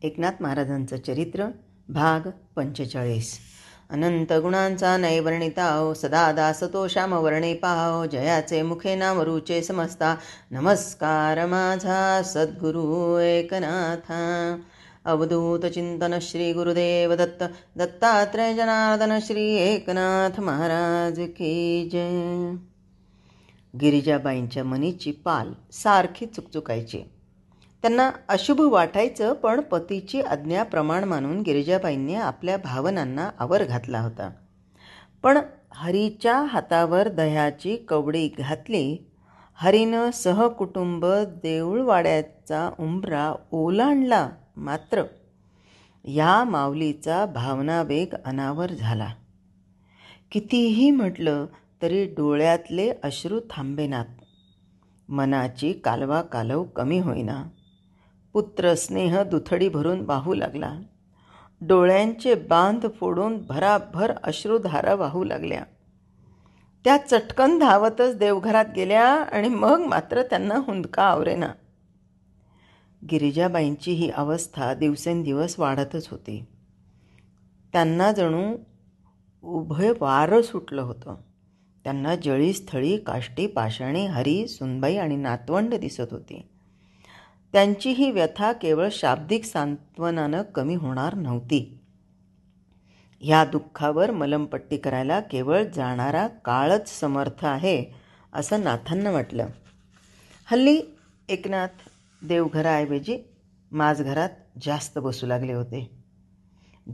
एकनाथ महाराजांचं चरित्र भाग 45. अनंत गुणांचा नैवर्णिताओ सदा दासतो श्यामवर्णे पाहो जयाचे मुखे नाम रुचे समजता नमस्कार माझा सद्गुरु एकनाथा. अवधूत चिंतन श्री गुरुदेव दत्त दत्तात्रय जनार्दन श्री एकनाथ महाराज की जय. गिरिजाबाईंच्या मनीची पाल सारखी चुकचुकायची. त्यांना अशुभ वाटायचं, पण पतीची आज्ञा प्रमाण मानून गिरिजाबाईंनी आपल्या भावनांना आवर घातला होता. पण हरीच्या हातावर दह्याची कवडी घातली. हरीनं सहकुटुंब देऊळवाड्याचा उंबरा ओलांडला. मात्र या माऊलीचा भावनावेग अनावर झाला. कितीही म्हटलं तरी डोळ्यातले अश्रू थांबेनात. मनाची कालवा कालव कमी होईना. पुत्रस्नेह दुथडी भरून वाहू लागला. डोळ्यांचे बांध फोडून भराभर अश्रुधारा वाहू लागल्या. त्या चटकन धावतच देवघरात गेल्या आणि मग मात्र त्यांना हुंदका आवरेना. गिरिजाबाईंची ही अवस्था दिवसेंदिवस वाढतच होती. त्यांना जणू उभय वारं सुटलं होतं. त्यांना जळी स्थळी काष्टी पाषाणी हरी सुनबाई आणि नातवंड दिसत होती. त्यांची ही व्यथा केवळ शाब्दिक सांत्वनानं कमी होणार नव्हती. ह्या दुःखावर मलमपट्टी करायला केवळ जाणारा काळच समर्थ आहे असं नाथांना वाटलं. हल्ली एकनाथ देवघराऐवजी माझघरात जास्त बसू लागले होते.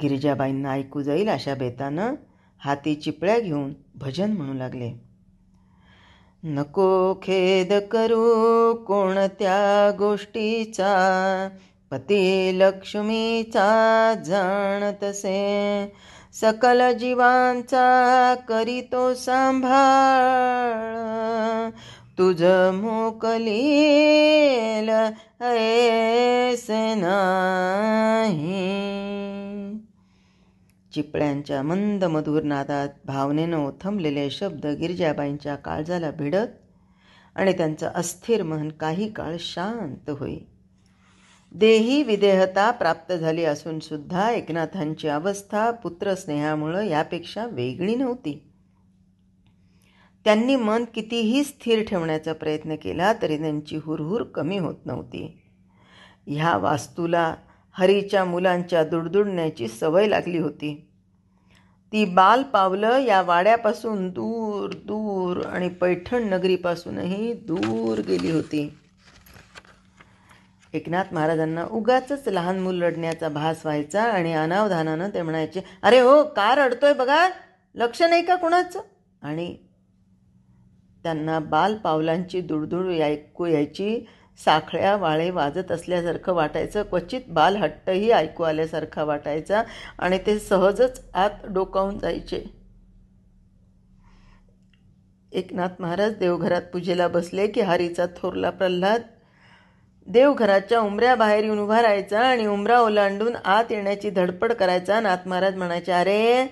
गिरिजाबाईंना ऐकू जाईल अशा बेतानं हाती चिपळ्या घेऊन भजन म्हणू लागले. नको खेद करू कोणत्या गोष्टीचा, पती लक्ष्मीचा जाणतसे, सकल जीवांचा करीतो सांभाळ, तुझ मोकलील ऐसे नाही. चिपळ्यांच्या मंद मधुर नादात भावनेनं ओथंबलेले शब्द गिरिजाबाईंच्या काळजाला भिडत आणि त्यांचं अस्थिर मन काही काळ शांत होई. देही विदेहता प्राप्त झाली असून सुद्धा एकनाथांची अवस्था पुत्रस्नेहामुळं यापेक्षा वेगळी नव्हती. त्यांनी मन कितीही स्थिर ठेवण्याचा प्रयत्न केला तरी त्यांची हुरहुर कमी होत नव्हती. ह्या वास्तूला हरीच्या मुलांच्या दुडदुडण्याची सवय लागली होती. ती बाल पावलं या वाड्यापासून दूर दूर आणि पैठण नगरीपासूनही दूर गेली होती. एकनाथ महाराजांना उगाचच लहान मूल रडण्याचा भास व्हायचा आणि अनावधानानं ते म्हणायचे, अरे हो, का रडतोय बघा, लक्ष नाही का कुणाचं. आणि त्यांना बाल पावलांची दुडदुड ऐकू यायची. साखळ्या वाळे वाजत असल्यासारखं वाटायचं. क्वचित बाल हट्टही ऐकू आल्यासारखा वाटायचा आणि ते सहजच आत डोकावून जायचे. एकनाथ महाराज देवघरात पूजेला बसले की हरीचा थोरला प्रल्हाद देवघराच्या उंबऱ्याबाहेर येऊन उभा राहायचा आणि उंबरा ओलांडून आत येण्याची धडपड करायचा. नाथ महाराज म्हणायचे, अरे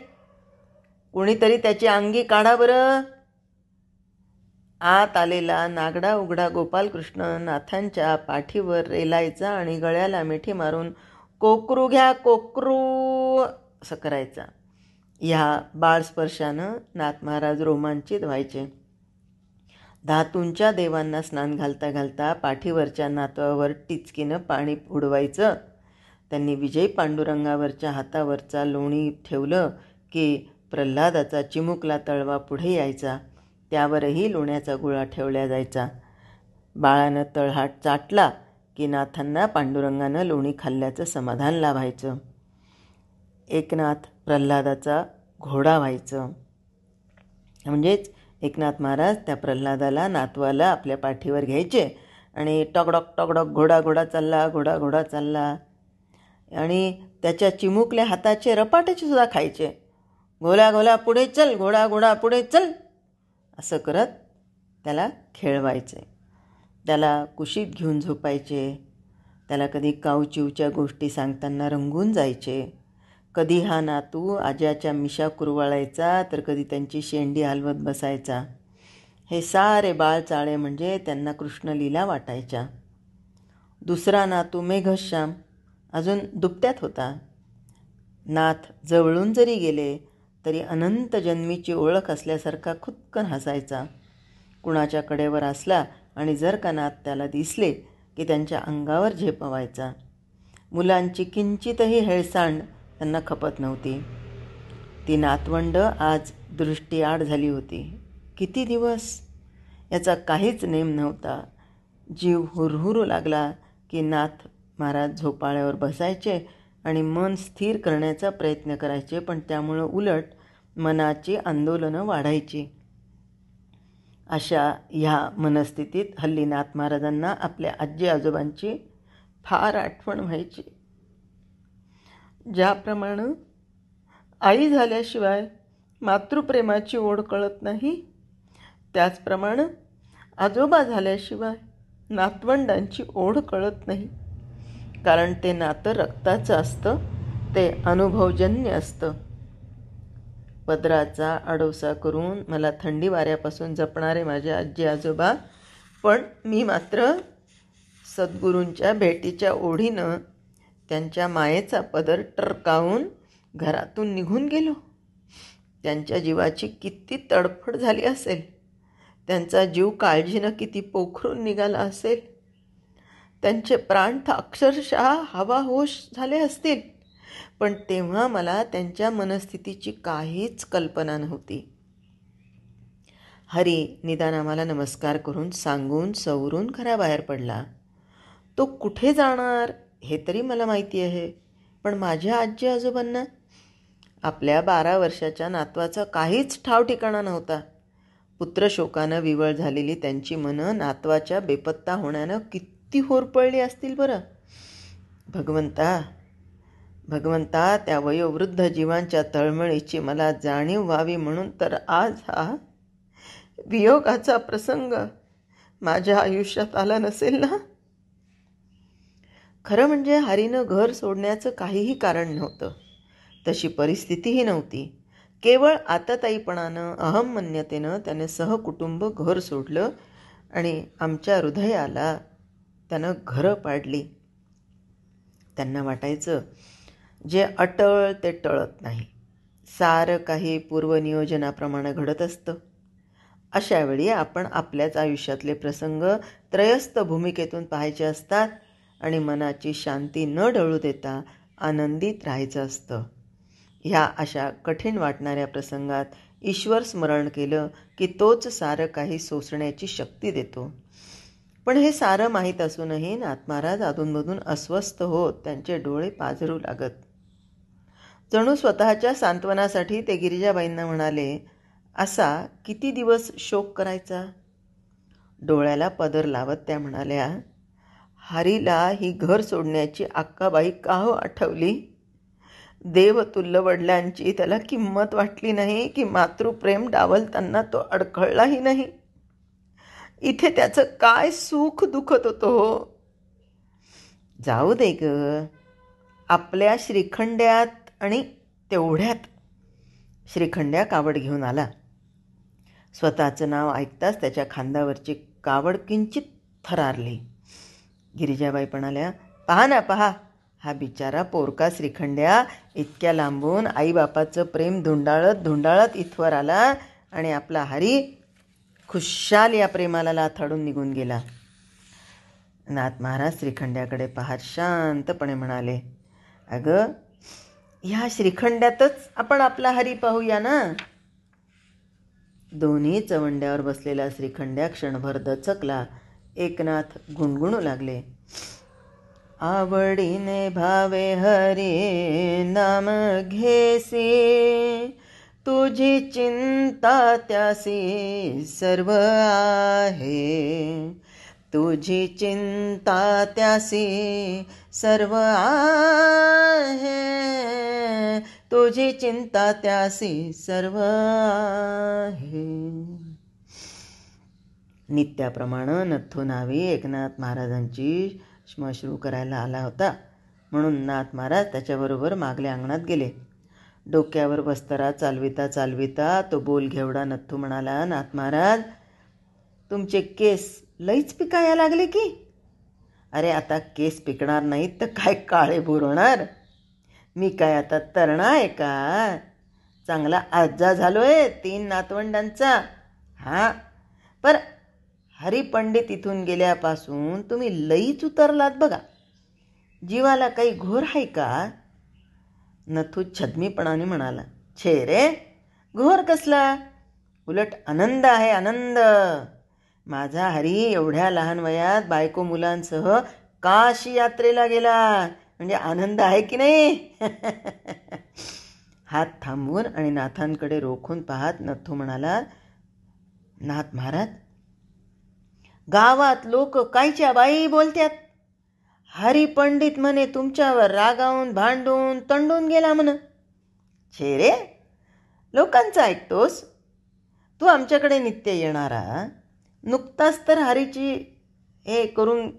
कोणीतरी त्याची अंगी काढा बरं. आत आलेला नागडा उघडा गोपालकृष्ण नाथांच्या पाठीवर रेलायचा आणि गळ्याला मिठी मारून कोकरू घ्या कोकरू असं करायचा. ह्या बाळस्पर्शानं नाथ महाराज रोमांचित व्हायचे. धातूंच्या देवांना स्नान घालता घालता पाठीवरच्या नातवावर टिचकीनं पाणी उडवायचं. त्यांनी विजय पांडुरंगावरच्या हातावरचा लोणी ठेवलं की प्रल्हादाचा चिमुकला तळवा पुढे यायचा. त्यावरही लोण्याचा गुळा ठेवला जायचा. बाळानं तळहाट चाटला की नाथांना पांडुरंगानं लोणी खाल्ल्याचं समाधान लाभायचं. एकनाथ प्रल्हादाचा घोडा व्हायचं. म्हणजेच एकनाथ महाराज त्या प्रल्हादाला नातवाला आपल्या पाठीवर घ्यायचे आणि टकडक टकडक घोडा घोडा चालला, घोडा घोडा चालला. आणि त्याच्या चिमुकल्या हाताचे रपाटेचे सुद्धा खायचे. घोला घोला पुढे चल, घोडा घोडा पुढे चल असं करत त्याला खेळवायचे. त्याला कुशीत घेऊन झोपायचे. त्याला कधी काऊचिवच्या गोष्टी सांगताना रंगून जायचे. कधी हा नातू आज्याच्या मिशा कुरवाळायचा तर कधी त्यांची शेंडी हलवत बसायचा. हे सारे बाळचाळे म्हणजे त्यांना कृष्णलीला वाटायच्या. दुसरा नातू मेघश्याम अजून दुपट्यात होता. नाथ जवळून जरी गेले तरी अनंत जन्मीची ओळख असल्यासारखा खुदकन हसायचा. कुणाच्या कडेवर असला आणि जर का नाथ त्याला दिसले की त्यांच्या अंगावर झेपवायचा. मुलांची किंचितही हेळसांड त्यांना खपत नव्हती. ती नातवंड आज दृष्टीआड झाली होती. किती दिवस याचा काहीच नेम नव्हता. जीव हुरहुरू लागला की नाथ महाराज झोपाळ्यावर बसायचे आणि मन स्थिर करण्याचा प्रयत्न करायचे, पण त्यामुळं उलट मनाची आंदोलनं वाढायची. अशा ह्या मनस्थितीत हल्ली नाथ महाराजांना आपल्या आजी आजोबांची फार आठवण व्हायची. ज्याप्रमाणे आई झाल्याशिवाय मातृप्रेमाची ओढ कळत नाही, त्याचप्रमाणे आजोबा झाल्याशिवाय नातवंडांची ओढ कळत नाही. कारण ते नातं रक्ताचं असतं, ते अनुभवजन्य असतं. पदराचा आडोसा करून मला थंडी वाऱ्यापासून जपणारे माझे आजी आजोबा, पण मी मात्र सद्गुरूंच्या भेटीच्या ओढीनं त्यांच्या मायेचा पदर टरकावून घरातून निघून गेलो. त्यांच्या जीवाची किती तडफड झाली असेल, त्यांचा जीव काळजीनं किती पोखरून निघाला असेल, त्यांचे प्राण तर अक्षरशः हवाहोश झाले असतील. पण तेव्हा मला त्यांच्या मनस्थितीची काहीच कल्पना नव्हती. हरी निदान आम्हाला नमस्कार करून सांगून सवरून घराबाहेर पडला. तो कुठे जाणार हे तरी मला माहिती आहे, पण माझ्या आजी आजोबांना आपल्या 12 वर्षाच्या नातवाचा काहीच ठाव ठिकाणा नव्हता. पुत्रशोकानं विवळ झालेली त्यांची मनं नातवाच्या बेपत्ता होण्यानं किती होरपळली असतील बरं. भगवंता त्या वयोवृद्ध जीवांच्या तळमळीची मला जाणीव व्हावी म्हणून तर आज हा वियोगाचा प्रसंग माझ्या आयुष्यात आला नसेल ना. खरं म्हणजे हरीनं घर सोडण्याचं काहीही कारण नव्हतं, तशी परिस्थितीही नव्हती. केवळ आताताईपणानं अहमन्यतेनं त्याने सहकुटुंब घर सोडलं आणि आमच्या हृदयाला त्यानं घरं पाडली. त्यांना वाटायचं जे अटळ ते टळत नाही, सारं काही पूर्वनियोजनाप्रमाणे घडत असतं. अशावेळी आपण आपल्याच आयुष्यातले प्रसंग त्रयस्थ भूमिकेतून पाहायचे असतात आणि मनाची शांती न ढळू देता आनंदित राहायचं असतं. ह्या अशा कठीण वाटणाऱ्या प्रसंगात ईश्वर स्मरण केलं की तोच सारं काही सोसण्याची शक्ती देतो. पण हे सारं माहीत असूनही नाथ महाराज अधूनमधून अस्वस्थ होत त्यांचे डोळे पाझरू लागत. जणू स्वतःच्या सांत्वनासाठी ते गिरिजाबाईंना म्हणाले, असा किती दिवस शोक करायचा. डोळ्याला पदर लावत त्या म्हणाल्या, हरीला ही घर सोडण्याची अक्काबाई का हो आठवली. देवतुल्य वडिलांची त्याला किंमत वाटली नाही की मातृप्रेम डावलताना तो अडखळलाही नाही. इथे त्याचं काय सुख दुखत होतं हो. जाऊ दे ग, आपल्या श्रीखंड्यात आणि तेवढ्यात. श्रीखंड्या कावड घेऊन आला. स्वतःचं नाव ऐकताच त्याच्या खांद्यावरची कावड किंचित थरारली. गिरिजाबाई म्हणाल्या, पहा ना पहा, हा बिचारा पोरका श्रीखंड्या इतक्या लांबून आईबापाचं प्रेम धुंडाळत धुंडाळत इथवर आला आणि आपला हरी खुशाल या प्रेमाला लाथाडून निघून गेला. नाथ महाराज श्रीखंड्याकडे पाहत शांतपणे म्हणाले, अगं ह्या श्रीखंड्यातच आपण आपला हरी पाहूया ना. दोन्ही चवंड्यावर बसलेला श्रीखंड्या क्षणभर दचकला. एकनाथ गुणगुणू लागले, आवडीने भावे हरी नाम घेसी, तुझी चिंता त्यासी सर्व आहे, तुझी चिंता त्यासी सर्व आहे, तुझी चिंता त्यासी सर्व आहे. नित्याप्रमाणे नथू नावी एकनाथ महाराजांची श्मश्रू करायला आला होता, म्हणून नाथ महाराज त्याच्याबरोबर मागल्या अंगणात गेले. डोक्यावर बस्तरा चालविता चालविता तो बोल घेवडा नथू म्हणाला, नाथ महाराज तुमचे केस लईच पिकाया लागले की. अरे आता केस पिकणार नाहीत तर काय काळे बुरणार? मी काय आता तरणा आहे का? चांगला आजा झालोय 3 नातवंडांचा. हां, पर हरिपंडित इथून गेल्यापासून तुम्ही लईच उतरलात बघा. जीवाला काही घोर आहे का? नथू छद्मीपणाने म्हणाला. छे रे, घोर कसला? उलट आनंद आहे, आनंद. माझा हरी एवढ्या लहान वयात बायको मुलांसह काशी यात्रेला गेला, म्हणजे आनंद आहे की नाही? हात थांबवून आणि नाथांकडे रोखून पाहत नथू म्हणाला, नाथ महाराज, गावात लोक कायच्या बाई बोलत्यात. हरिपंडित म्हणे तुमच्यावर रागावून भांडून तंडून गेला म्हण. छे रे, लोकांचं ऐकतोस? तू आमच्याकडे नित्य येणारा, नुकताच तर हरीची हे करून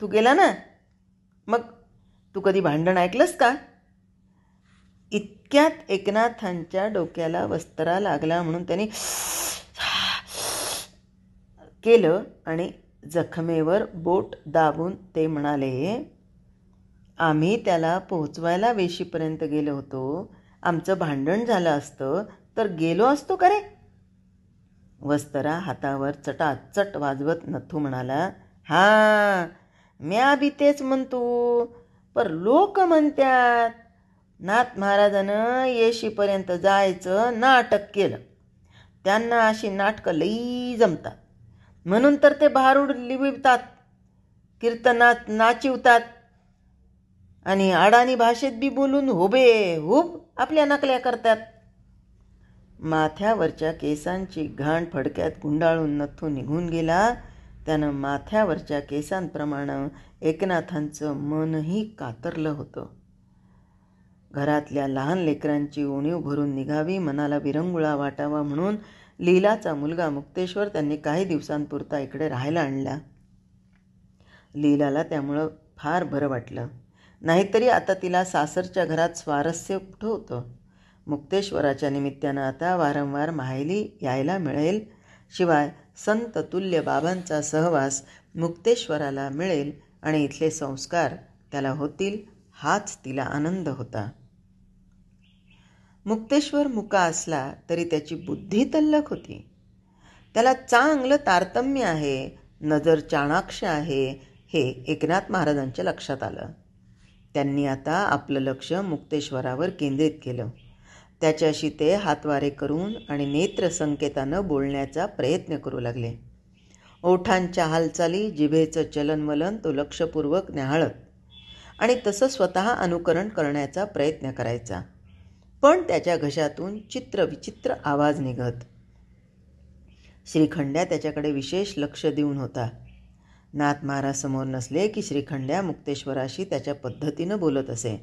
तू गेला ना, मग तू कधी भांडण ऐकलंस का? इतक्यात एकनाथांच्या डोक्याला वस्त्रा लागला म्हणून त्यांनी केलं आणि जखमेवर बोट दाबून ते म्हणाले, आम्ही त्याला पोहोचवायला वेशीपर्यंत गेलो होतो. आमचं भांडण झालं असतं तर गेलो असतो का रे? वस्त्रा हातावर चटाचट वाजवत नथू म्हणाला, हां, म्या बी तेच म्हणतो, पर लोक म्हणतात नाथ महाराजानं येशीपर्यंत जायचं नाटक केलं. त्यांना अशी नाटकं लई जमतात, म्हणून तर ते भारूड लिवितात, कीर्तनात नाचिवतात आणि अडाणी भाषेत बी बोलून हुबेहूब आपल्या नकल्या करतात. माथ्यावरच्या केसांची घाण फडक्यात गुंडाळून नथू निघून गेला. त्यानं माथ्यावरच्या केसांप्रमाणे एकनाथांचं मनही कातरलं होतं. घरातल्या लहान लेकरांची उणीव भरून निघावी, मनाला विरंगुळा वाटावा म्हणून लीलाचा मुलगा मुक्तेश्वर त्यांनी काही दिवसांपुरता इकडे राहायला आणला. लीलाला त्यामुळं फार बरं वाटलं. नाहीतरी आता तिला सासरच्या घरात स्वारस्य कुठं होतं. मुक्तेश्वराच्या निमित्तानं आता वारंवार माहेली यायला मिळेल. शिवाय संत तुल्य बाबांचा सहवास मुक्तेश्वराला मिळेल आणि इथले संस्कार त्याला होतील, हाच तिला आनंद होता. मुक्तेश्वर मुका असला तरी त्याची बुद्धी तल्लख होती. त्याला चांगलं तारतम्य आहे, नजर चाणाक्ष आहे, हे एकनाथ महाराजांच्या लक्षात आलं. त्यांनी आता आपलं लक्ष मुक्तेश्वरावर केंद्रित केलं. त्याच्याशी ते हातवारे करून आणि नेत्रसंकेतानं बोलण्याचा प्रयत्न करू लागले. ओठांच्या हालचाली, जिभेचं चलनवलन तो लक्षपूर्वक न्याहाळत आणि तसं स्वतः अनुकरण करण्याचा प्रयत्न करायचा. पण त्याच्या घशातून चित्रविचित्र आवाज निघत. श्रीखंड्या त्याच्याकडे विशेष लक्ष देऊन होता. नाथ महाराज समोर नसले की श्रीखंड्या मुक्तेश्वराशी त्याच्या पद्धतीनं बोलत असे.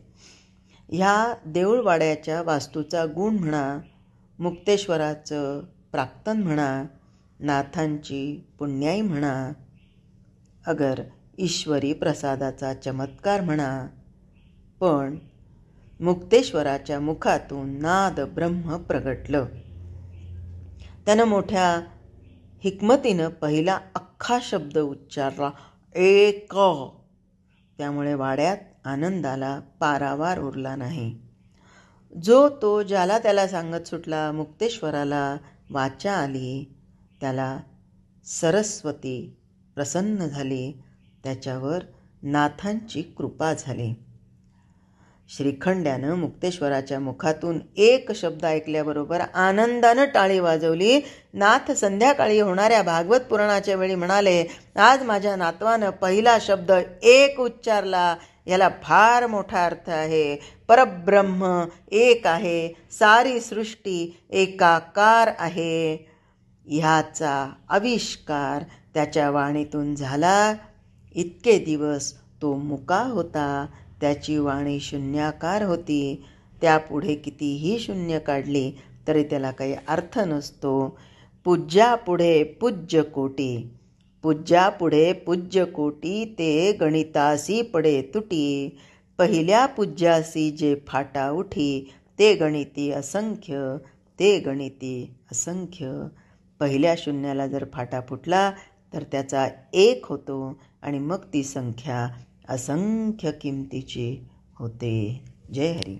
ह्या देऊळवाड्याच्या वास्तूचा गुण म्हणा, मुक्तेश्वराचं प्राक्तन म्हणा, नाथांची पुण्याई म्हणा, अगर ईश्वरी प्रसादाचा चमत्कार म्हणा, पण मुक्तेश्वराच्या मुखातून नाद ब्रह्म प्रगटलं. त्यानं मोठ्या हिकमतीनं पहिला अख्खा शब्द उच्चारला, एक. त्यामुळे वाड्यात आनंदाला पारावार उरला नाही. जो तो ज्याला त्याला सांगत सुटला. मुक्तेश्वराला वाचा आली. त्याला सरस्वती प्रसन्न झाली. त्याच्यावर नाथांची कृपा झाली. श्रीखंड्यानं मुक्तेश्वराच्या मुखातून एक शब्द ऐकल्याबरोबर आनंदानं टाळी वाजवली. नाथ संध्याकाळी होणाऱ्या भागवत पुराणाच्या वेळी म्हणाले, आज माझ्या नातवानं पहिला शब्द एक उच्चारला. याला फार मोठा अर्थ आहे. परब्रह्म एक आहे, सारी सृष्टी एकाकार आहे. ह्याचा आविष्कार त्याच्या वाणीतून झाला. इतके दिवस तो मुका होता. त्याची वाणी शून्याकार होती. त्यापुढे कितीही शून्य काढली तरी त्याला काही अर्थ नसतो. पूज्यापुढे पूज्य कोटी, पूज्यापुढे पूज्य कोटी, ते गणितासी पडे तुटी. पहिल्या पूज्यासी जे फाटा उठी, ते गणिती असंख्य, ते गणिती असंख्य. पहिल्या शून्याला जर फाटा फुटला तर त्याचा 1 होतो आणि मग ती संख्या असंख्य किमतीची होते. जय हरी.